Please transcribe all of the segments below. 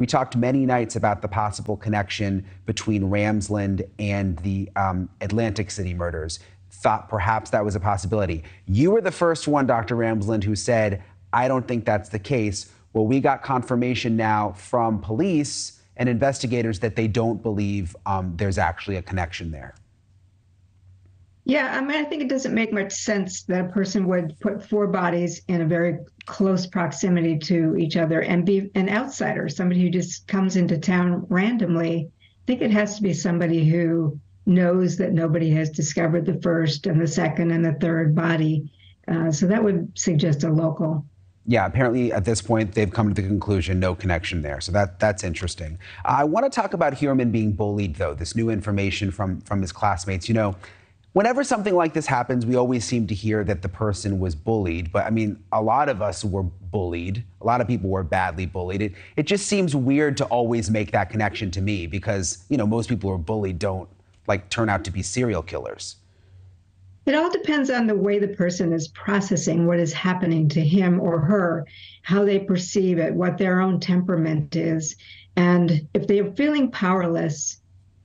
We talked many nights about the possible connection between Ramsland and the Atlantic City murders. Thought perhaps that was a possibility. You were the first one, Dr. Ramsland, who said, I don't think that's the case. Well, we got confirmation now from police and investigators that they don't believe there's actually a connection there. Yeah, I mean, I think it doesn't make much sense that a person would put four bodies in a very close proximity to each other and be an outsider, somebody who just comes into town randomly. I think it has to be somebody who knows that nobody has discovered the first and the second and the third body. So that would suggest a local. Yeah, apparently at this point, they've come to the conclusion, no connection there. So that's interesting. I want to talk about Heuermann being bullied, though, this new information from his classmates. You know, whenever something like this happens, we always seem to hear that the person was bullied. But I mean, a lot of us were bullied. A lot of people were badly bullied. It just seems weird to always make that connection to me because, you know, most people who are bullied don't turn out to be serial killers. It all depends on the way the person is processing what is happening to him or her, how they perceive it, what their own temperament is. And if they're feeling powerless,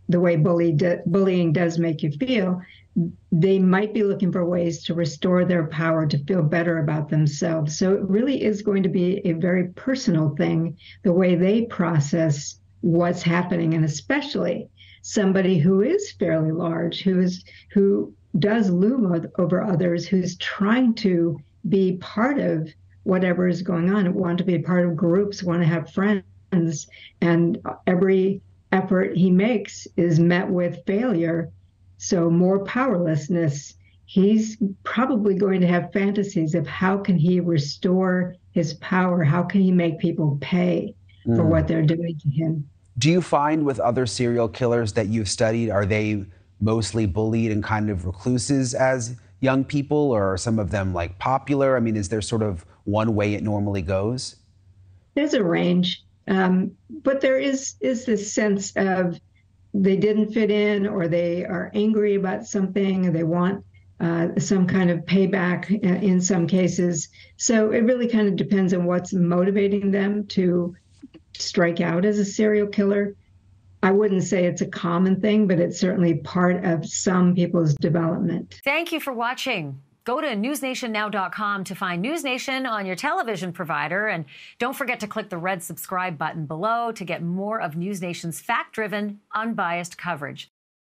the way bullying does make you feel, they might be looking for ways to restore their power to feel better about themselves. So it really is going to be a very personal thing, the way they process what's happening, and especially somebody who is fairly large, who does loom over others, who's trying to be part of whatever is going on, want to be a part of groups, want to have friends, and every effort he makes is met with failure. So more powerlessness. He's probably going to have fantasies of how can he restore his power? How can he make people pay for what they're doing to him? Do you find with other serial killers that you've studied, are they mostly bullied and kind of recluses as young people, or are some of them popular? I mean, is there sort of one way it normally goes? There's a range, but there is this sense of they didn't fit in, or they are angry about something, or they want some kind of payback in some cases. So it really kind of depends on what's motivating them to strike out as a serial killer. I wouldn't say it's a common thing, but it's certainly part of some people's development. Thank you for watching. Go to newsnationnow.com to find NewsNation on your television provider. And don't forget to click the red subscribe button below to get more of NewsNation's fact-driven, unbiased coverage.